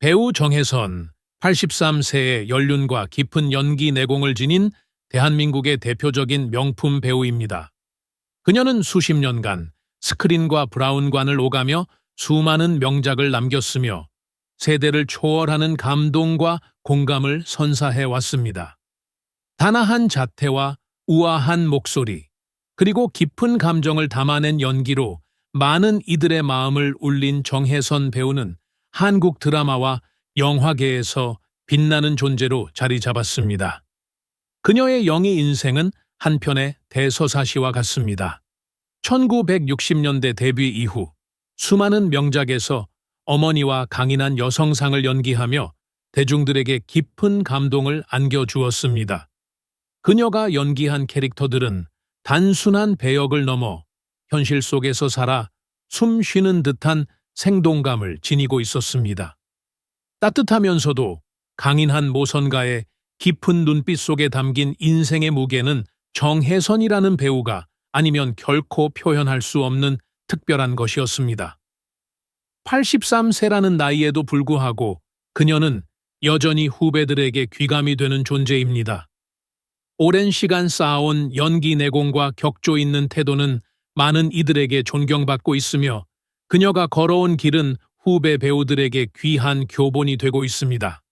배우 정혜선, 83세의 연륜과 깊은 연기 내공을 지닌 대한민국의 대표적인 명품 배우입니다. 그녀는 수십 년간 스크린과 브라운관을 오가며 수많은 명작을 남겼으며 세대를 초월하는 감동과 공감을 선사해 왔습니다. 단아한 자태와 우아한 목소리, 그리고 깊은 감정을 담아낸 연기로 많은 이들의 마음을 울린 정혜선 배우는 한국 드라마와 영화계에서 빛나는 존재로 자리 잡았습니다. 그녀의 영희 인생은 한편의 대서사시와 같습니다. 1960년대 데뷔 이후 수많은 명작에서 어머니와 강인한 여성상을 연기하며 대중들에게 깊은 감동을 안겨주었습니다. 그녀가 연기한 캐릭터들은 단순한 배역을 넘어 현실 속에서 살아 숨 쉬는 듯한 생동감을 지니고 있었습니다. 따뜻하면서도 강인한 모선가의 깊은 눈빛 속에 담긴 인생의 무게는 정혜선이라는 배우가 아니면 결코 표현할 수 없는 특별한 것이었습니다. 83세라는 나이에도 불구하고 그녀는 여전히 후배들에게 귀감이 되는 존재입니다. 오랜 시간 쌓아온 연기 내공과 격조 있는 태도는 많은 이들에게 존경받고 있으며 그녀가 걸어온 길은 후배 배우들에게 귀한 교본이 되고 있습니다.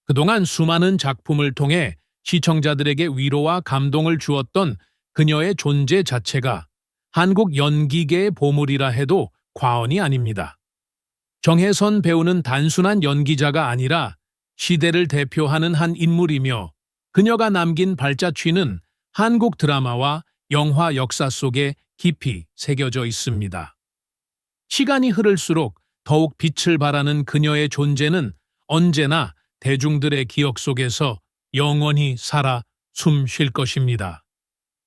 그동안 수많은 작품을 통해 시청자들에게 위로와 감동을 주었던 그녀의 존재 자체가 한국 연기계의 보물이라 해도 과언이 아닙니다. 정혜선 배우는 단순한 연기자가 아니라 시대를 대표하는 한 인물이며 그녀가 남긴 발자취는 한국 드라마와 영화 역사 속에 깊이 새겨져 있습니다. 시간이 흐를수록 더욱 빛을 발하는 그녀의 존재는 언제나 대중들의 기억 속에서 영원히 살아 숨 쉴 것입니다.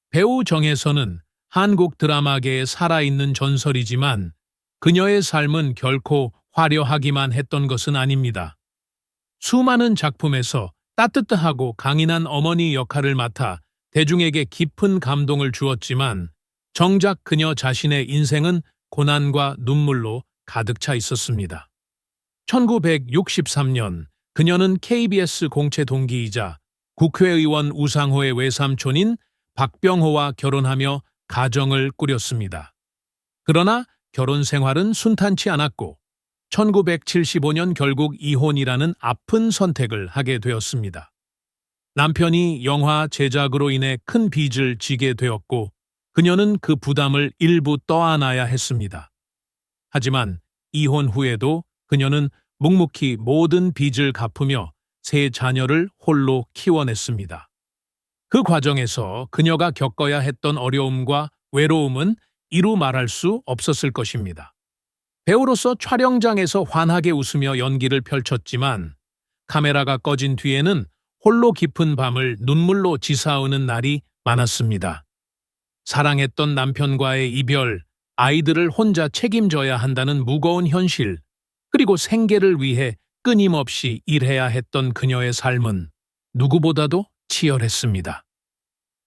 배우 정혜선은 한국 드라마계에 살아있는 전설이지만 그녀의 삶은 결코 화려하기만 했던 것은 아닙니다. 수많은 작품에서 따뜻하고 강인한 어머니 역할을 맡아 대중에게 깊은 감동을 주었지만 정작 그녀 자신의 인생은 고난과 눈물로 가득 차 있었습니다. 1963년 그녀는 KBS 공채 동기이자 국회의원 우상호의 외삼촌인 박병호와 결혼하며 가정을 꾸렸습니다. 그러나 결혼 생활은 순탄치 않았고 1975년 결국 이혼이라는 아픈 선택을 하게 되었습니다. 남편이 영화 제작으로 인해 큰 빚을 지게 되었고 그녀는 그 부담을 일부 떠안아야 했습니다. 하지만 이혼 후에도 그녀는 묵묵히 모든 빚을 갚으며 세 자녀를 홀로 키워냈습니다. 그 과정에서 그녀가 겪어야 했던 어려움과 외로움은 이루 말할 수 없었을 것입니다. 배우로서 촬영장에서 환하게 웃으며 연기를 펼쳤지만 카메라가 꺼진 뒤에는 홀로 깊은 밤을 눈물로 지사오는 날이 많았습니다. 사랑했던 남편과의 이별, 아이들을 혼자 책임져야 한다는 무거운 현실, 그리고 생계를 위해 끊임없이 일해야 했던 그녀의 삶은 누구보다도 치열했습니다.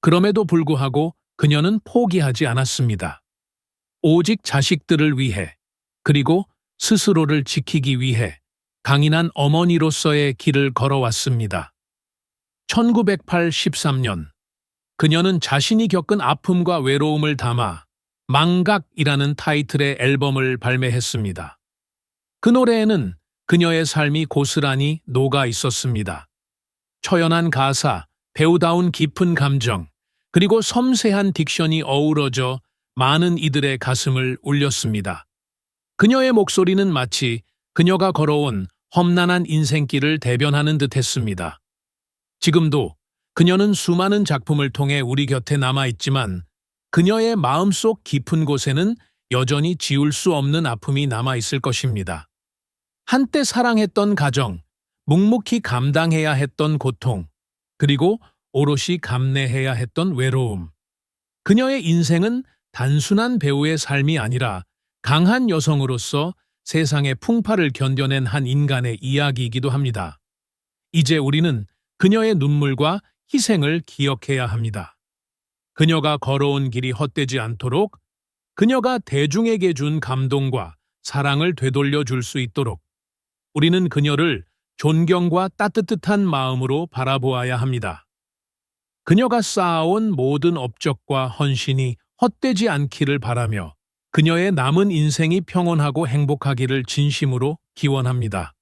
그럼에도 불구하고 그녀는 포기하지 않았습니다. 오직 자식들을 위해, 그리고 스스로를 지키기 위해 강인한 어머니로서의 길을 걸어왔습니다. 1983년 그녀는 자신이 겪은 아픔과 외로움을 담아 망각이라는 타이틀의 앨범을 발매했습니다. 그 노래에는 그녀의 삶이 고스란히 녹아 있었습니다. 처연한 가사, 배우다운 깊은 감정, 그리고 섬세한 딕션이 어우러져 많은 이들의 가슴을 울렸습니다. 그녀의 목소리는 마치 그녀가 걸어온 험난한 인생길을 대변하는 듯했습니다. 지금도 그녀는 수많은 작품을 통해 우리 곁에 남아있지만 그녀의 마음속 깊은 곳에는 여전히 지울 수 없는 아픔이 남아있을 것입니다. 한때 사랑했던 가정, 묵묵히 감당해야 했던 고통, 그리고 오롯이 감내해야 했던 외로움. 그녀의 인생은 단순한 배우의 삶이 아니라 강한 여성으로서 세상의 풍파를 견뎌낸 한 인간의 이야기이기도 합니다. 이제 우리는 그녀의 눈물과 희생을 기억해야 합니다. 그녀가 걸어온 길이 헛되지 않도록, 그녀가 대중에게 준 감동과 사랑을 되돌려 줄 수 있도록 우리는 그녀를 존경과 따뜻한 마음으로 바라보아야 합니다. 그녀가 쌓아온 모든 업적과 헌신이 헛되지 않기를 바라며 그녀의 남은 인생이 평온하고 행복하기를 진심으로 기원합니다.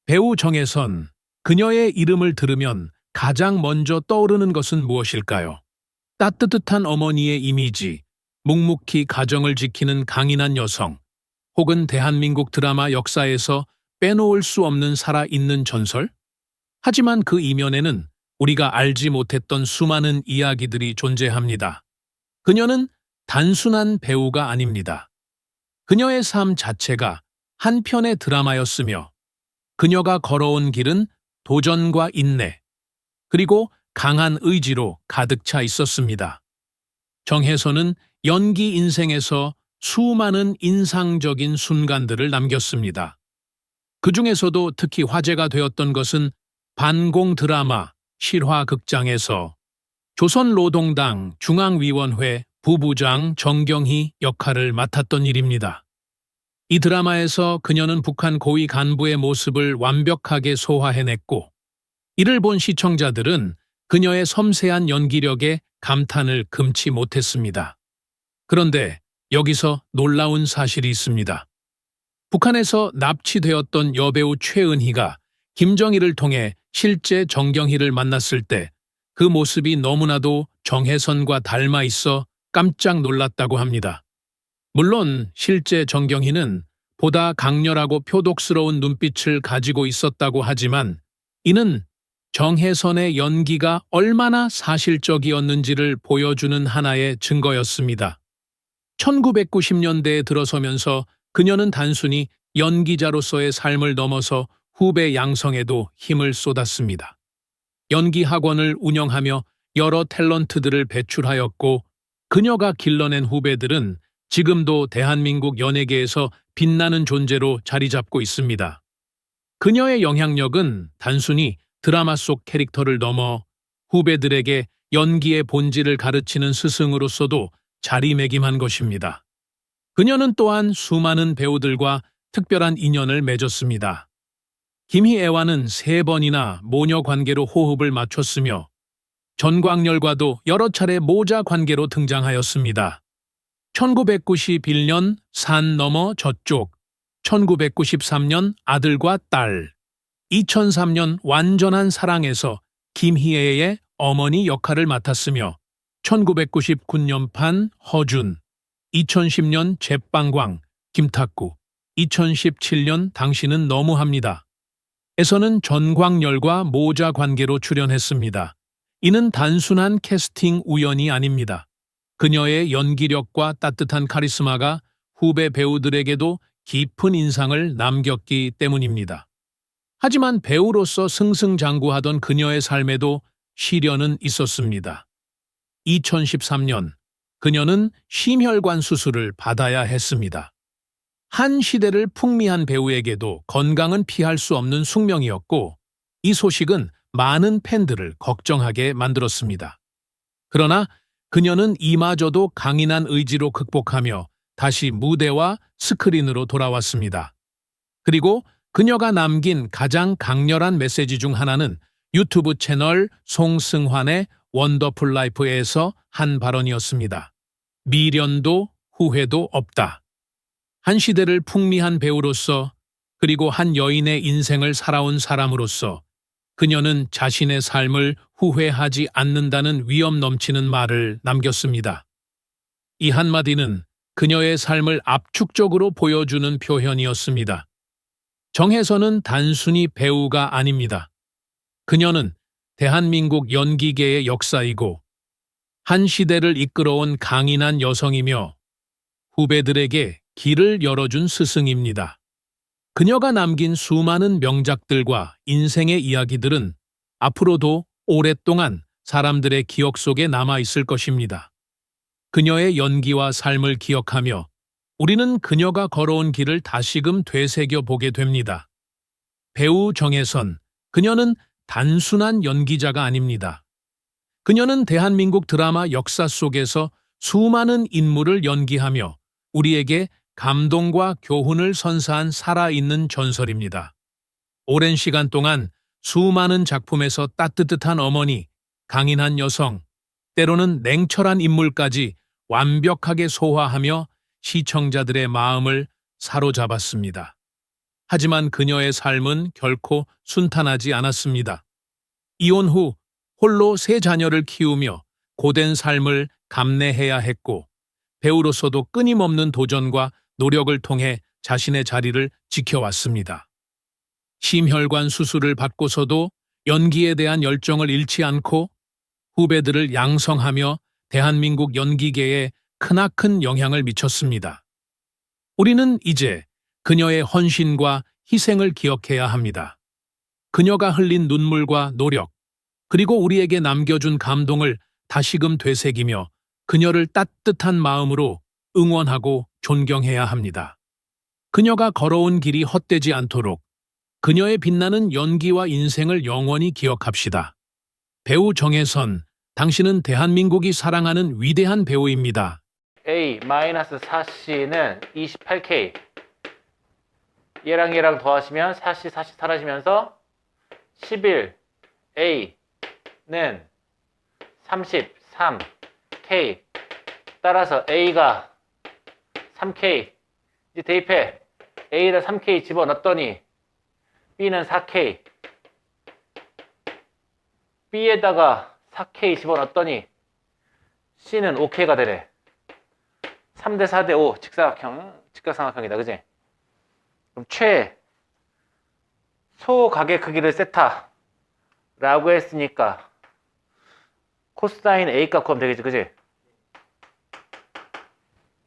배우 정혜선, 그녀의 이름을 들으면 가장 먼저 떠오르는 것은 무엇일까요? 따뜻한 어머니의 이미지, 묵묵히 가정을 지키는 강인한 여성, 혹은 대한민국 드라마 역사에서 빼놓을 수 없는 살아있는 전설? 하지만 그 이면에는 우리가 알지 못했던 수많은 이야기들이 존재합니다. 그녀는 단순한 배우가 아닙니다. 그녀의 삶 자체가 한 편의 드라마였으며 그녀가 걸어온 길은 도전과 인내, 그리고 강한 의지로 가득 차 있었습니다. 정혜선은 연기 인생에서 수많은 인상적인 순간들을 남겼습니다. 그 중에서도 특히 화제가 되었던 것은 반공 드라마 실화극장에서 조선노동당 중앙위원회 부부장 정경희 역할을 맡았던 일입니다. 이 드라마에서 그녀는 북한 고위 간부의 모습을 완벽하게 소화해냈고, 이를 본 시청자들은 그녀의 섬세한 연기력에 감탄을 금치 못했습니다. 그런데 여기서 놀라운 사실이 있습니다. 북한에서 납치되었던 여배우 최은희가 김정일을 통해 실제 정경희를 만났을 때 그 모습이 너무나도 정혜선과 닮아 있어 깜짝 놀랐다고 합니다. 물론 실제 정경희는 보다 강렬하고 표독스러운 눈빛을 가지고 있었다고 하지만 이는 정혜선의 연기가 얼마나 사실적이었는지를 보여주는 하나의 증거였습니다. 1990년대에 들어서면서 그녀는 단순히 연기자로서의 삶을 넘어서 후배 양성에도 힘을 쏟았습니다. 연기 학원을 운영하며 여러 탤런트들을 배출하였고, 그녀가 길러낸 후배들은 지금도 대한민국 연예계에서 빛나는 존재로 자리 잡고 있습니다. 그녀의 영향력은 단순히 드라마 속 캐릭터를 넘어 후배들에게 연기의 본질을 가르치는 스승으로서도 자리매김한 것입니다. 그녀는 또한 수많은 배우들과 특별한 인연을 맺었습니다. 김희애와는 3번이나 모녀 관계로 호흡을 맞췄으며 전광렬과도 여러 차례 모자 관계로 등장하였습니다. 1991년 산 너머 저쪽, 1993년 아들과 딸, 2003년 완전한 사랑에서 김희애의 어머니 역할을 맡았으며 1999년판 허준, 2010년 제빵광 김탁구, 2017년 당신은 너무합니다. 에서는 전광렬과 모자 관계로 출연했습니다. 이는 단순한 캐스팅 우연이 아닙니다. 그녀의 연기력과 따뜻한 카리스마가 후배 배우들에게도 깊은 인상을 남겼기 때문입니다. 하지만 배우로서 승승장구하던 그녀의 삶에도 시련은 있었습니다. 2013년 그녀는 심혈관 수술을 받아야 했습니다. 한 시대를 풍미한 배우에게도 건강은 피할 수 없는 숙명이었고, 이 소식은 많은 팬들을 걱정하게 만들었습니다. 그러나 그녀는 이마저도 강인한 의지로 극복하며 다시 무대와 스크린으로 돌아왔습니다. 그리고 그녀가 남긴 가장 강렬한 메시지 중 하나는 유튜브 채널 송승환의 원더풀 라이프에서 한 발언이었습니다. 미련도 후회도 없다. 한 시대를 풍미한 배우로서, 그리고 한 여인의 인생을 살아온 사람으로서 그녀는 자신의 삶을 후회하지 않는다는 위엄 넘치는 말을 남겼습니다. 이 한마디는 그녀의 삶을 압축적으로 보여주는 표현이었습니다. 정혜선은 단순히 배우가 아닙니다. 그녀는 대한민국 연기계의 역사이고 한 시대를 이끌어온 강인한 여성이며 후배들에게 길을 열어준 스승입니다. 그녀가 남긴 수많은 명작들과 인생의 이야기들은 앞으로도 오랫동안 사람들의 기억 속에 남아있을 것입니다. 그녀의 연기와 삶을 기억하며 우리는 그녀가 걸어온 길을 다시금 되새겨 보게 됩니다. 배우 정혜선, 그녀는 단순한 연기자가 아닙니다. 그녀는 대한민국 드라마 역사 속에서 수많은 인물을 연기하며 우리에게 감동과 교훈을 선사한 살아있는 전설입니다. 오랜 시간 동안 수많은 작품에서 따뜻한 어머니, 강인한 여성, 때로는 냉철한 인물까지 완벽하게 소화하며 시청자들의 마음을 사로잡았습니다. 하지만 그녀의 삶은 결코 순탄하지 않았습니다. 이혼 후 홀로 세 자녀를 키우며 고된 삶을 감내해야 했고, 배우로서도 끊임없는 도전과 노력을 통해 자신의 자리를 지켜왔습니다. 심혈관 수술을 받고서도 연기에 대한 열정을 잃지 않고 후배들을 양성하며 대한민국 연기계에 크나큰 영향을 미쳤습니다. 우리는 이제 그녀의 헌신과 희생을 기억해야 합니다. 그녀가 흘린 눈물과 노력, 그리고 우리에게 남겨준 감동을 다시금 되새기며 그녀를 따뜻한 마음으로 응원하고 존경해야 합니다. 그녀가 걸어온 길이 헛되지 않도록 그녀의 빛나는 연기와 인생을 영원히 기억합시다. 배우 정혜선, 당신은 대한민국이 사랑하는 위대한 배우입니다. A-4C는 28K. 얘랑 더하시면 4C 사라지면서 11A는 33K. 따라서 A가 3K. 이제 대입해. A에다 3K 집어넣었더니 B는 4K. B에다가 4K 집어넣었더니 C는 5K가 되래. 3대 4대 5 직각삼각형이다. 그지? 그럼 소각의 크기를 세타 라고 했으니까 코사인 A 값 구하면 되겠지. 그지?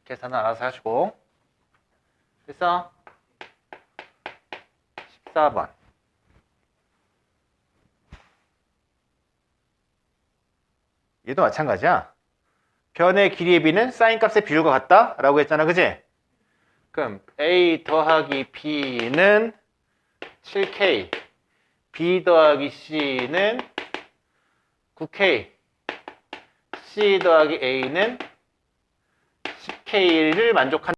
계산은 알아서 하시고. 됐어? 14번. 얘도 마찬가지야. 변의 길이의 b는 사인 값의 비율과 같다 라고 했잖아. 그지? 그럼 a 더하기 b는 7k, b 더하기 c는 9k, c 더하기 a는 10k를 만족한다.